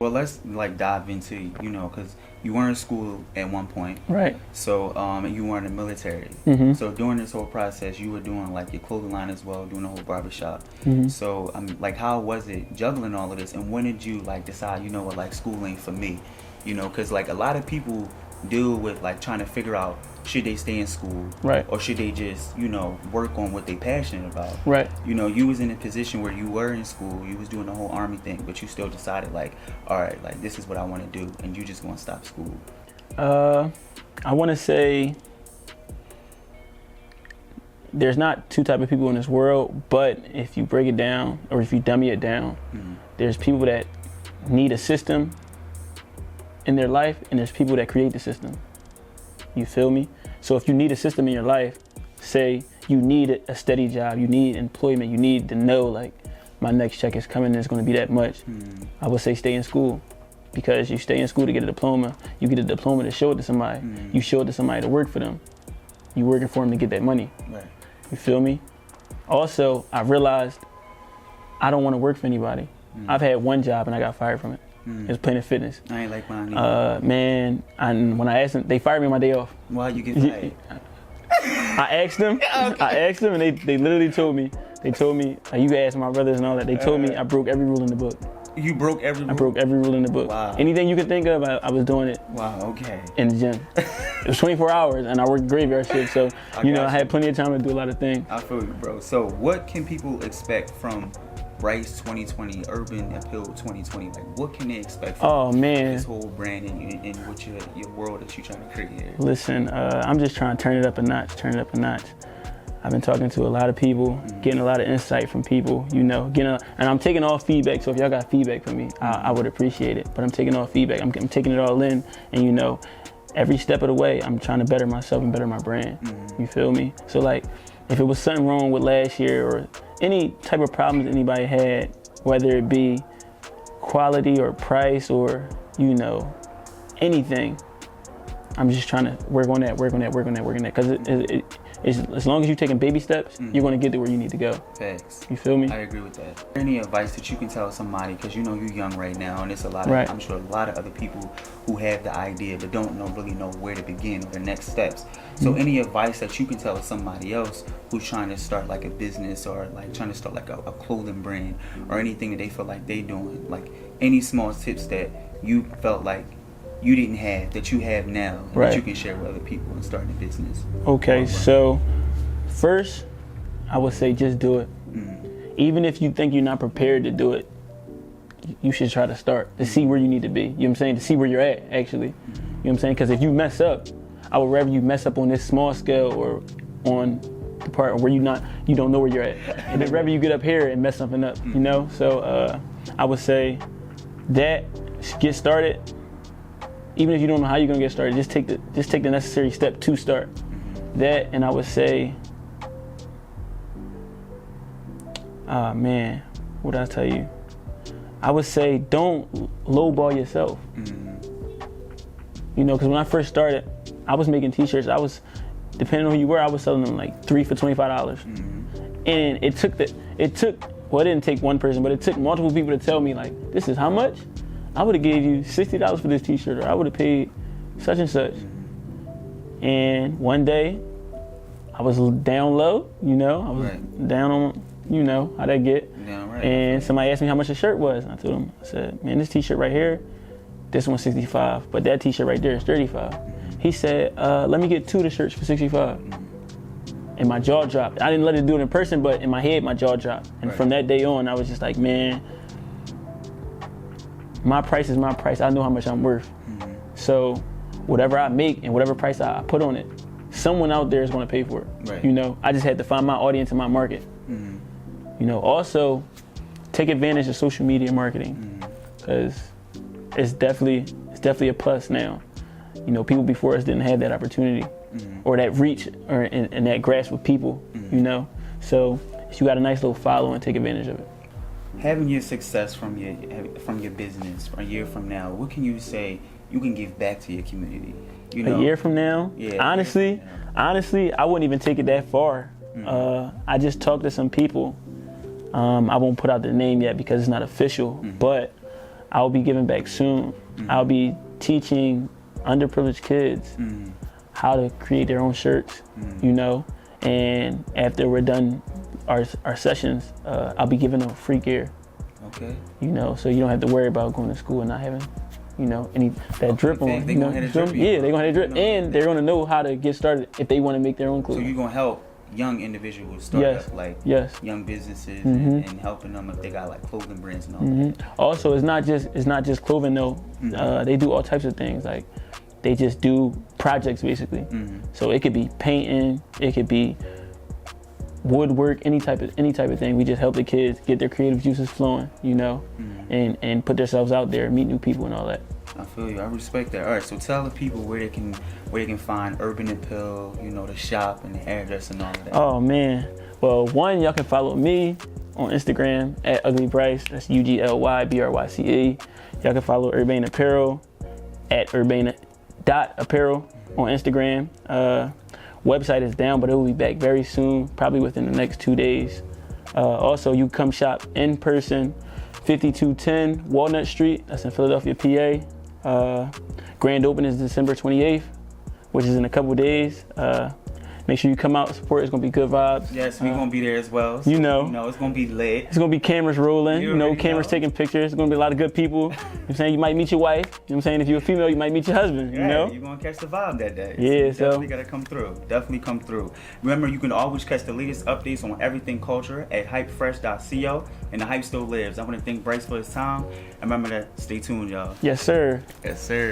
Well, let's like dive into, because you were in school at one point. Right. So, you were in the military. Mm-hmm. So during this whole process, you were doing like your clothing line as well, doing the whole barbershop. Mm-hmm. So, like, how was it juggling all of this? And when did you like decide, what, like school ain't for me? Because like a lot of people deal with like trying to figure out should they stay in school, Right. or should they just, work on what they passionate about. Right. You was in a position where you were in school, you was doing the whole army thing, but you still decided like, all right, like this is what I want to do, and you just want to stop school. I want to say there's not two type of people in this world, but if you break it down or if you dummy it down, there's people that need a system in their life, and there's people that create the system. You feel me? So if you need a system in your life, say you need a steady job, you need employment, you need to know like my next check is coming and it's going to be that much. I would say stay in school, because you stay in school to get a diploma. You get a diploma to show it to somebody. You show it to somebody to work for them. You working for them to get that money. Right. You feel me? Also, I realized I don't want to work for anybody. I've had one job and I got fired from it. It was Planet Fitness. I ain't like mine either. Man, when I asked them, they fired me on my day off. Why you get fired? I asked them, and they literally told me, you can ask my brothers and all that. They told me I broke every rule in the book. You broke every rule? I broke every rule in the book. Wow. Anything you could think of, I was doing it. Wow, okay. In the gym. It was 24 hours, and I worked graveyard shift, so I had plenty of time to do a lot of things. I feel you, bro. So what can people expect from Rice 2020, Urban Appeal 2020? Like, what can they expect from this whole brand and what your world that you're trying to create here? Listen, I'm just trying to turn it up a notch. I've been talking to a lot of people, getting a lot of insight from people, and I'm taking all feedback. So if y'all got feedback from me, I would appreciate it. But I'm taking all feedback. I'm taking it all in, and every step of the way, I'm trying to better myself and better my brand. You feel me? So like, if it was something wrong with last year or any type of problems anybody had, whether it be quality or price or anything, I'm just trying to work on that. Because as long as you're taking baby steps, you're going to get to where you need to go. Facts. You feel me? I agree with that. Any advice that you can tell somebody, because you're young right now, and it's a lot of, I'm sure a lot of other people who have the idea but don't really know where to begin or the next steps. So any advice that you can tell somebody else who's trying to start like a business or like trying to start like a clothing brand or anything that they feel like they doing, like any small tips that you felt like you didn't have that you have now, and that you can share with other people and starting a business? Okay, so first, I would say just do it. Even if you think you're not prepared to do it, you should try to start to see where you need to be. You know what I'm saying? To see where you're at, actually. You know what I'm saying? Because if you mess up, I would rather you mess up on this small scale or on the part where you don't know where you're at. And then rather you get up here and mess something up, So I would say that, get started. Even if you don't know how you're gonna get started, just take the necessary step to start. That, and I would say, what did I tell you? I would say don't lowball yourself. Because when I first started, I was making t-shirts. Depending on who you were, I was selling them like 3 for $25. And it didn't take one person, but it took multiple people to tell me like, this is how much? I would have gave you $60 for this t-shirt, or I would have paid such and such. And one day, I was down low, I was down on, how that get. And somebody asked me how much the shirt was. And I told them, I said, man, this t-shirt right here, this one's $65, but that t-shirt right there is $35. He said, let me get 2 of the shirts for $65. And my jaw dropped. I didn't let it do it in person, but in my head, my jaw dropped. And from that day on, I was just like, man, my price is my price. I know how much I'm worth. So whatever I make and whatever price I put on it, someone out there is going to pay for it. I just had to find my audience and my market. Also take advantage of social media marketing, because it's definitely a plus now. People before us didn't have that opportunity or that reach or and that grasp with people. So if you got a nice little following, take advantage of it. Having your success from your business a year from now, what can you say you can give back to your community? A year from now? Yeah. Honestly, I wouldn't even take it that far. I just talked to some people. I won't put out the name yet because it's not official, but I'll be giving back soon. I'll be teaching underprivileged kids how to create their own shirts, you know, and after we're done our sessions, I'll be giving them free gear. Okay. You know, so you don't have to worry about going to school and not having, you know, any that drip on. They gonna have a drip. Yeah, they're gonna have a drip, and they're gonna know how to get started if they want to make their own clothes. So you're gonna help young individuals start up, like young businesses, and helping them if they got like clothing brands and all that. Also, it's not just clothing though. They do all types of things. Like they just do projects basically. So it could be painting, it could be woodwork, any type of thing. We just help the kids get their creative juices flowing, you know, and put themselves out there, meet new people and all that. I feel you. I respect that. All right, so tell the people where they can find Urban Apparel, you know, the shop and the address and all of that. Oh man. Well, one, y'all can follow me on Instagram at Ugly Bryce. That's UGLYBRYCE. Y'all can follow Urbane Apparel at urbane.apparel on Instagram. Website is down, but it will be back very soon, probably within the next 2 days. Also, you come shop in person, 5210 Walnut Street. That's in Philadelphia, PA. Grand open is December 28th, which is in a couple days. Make sure you come out, support. It's gonna be good vibes. Yes, we're gonna be there as well. So, you know, it's gonna be lit. It's gonna be cameras rolling. You know, cameras taking pictures. It's gonna be a lot of good people. You know what I'm saying? You might meet your wife. You know what I'm saying? If you're a female, you might meet your husband. You know? You're gonna catch the vibe that day. Yeah, so definitely gotta come through. Definitely come through. Remember, you can always catch the latest updates on everything culture at hypefresh.co, and the hype still lives. I want to thank Bryce for his time. And remember to stay tuned, y'all. Yes, sir. Yes, sir.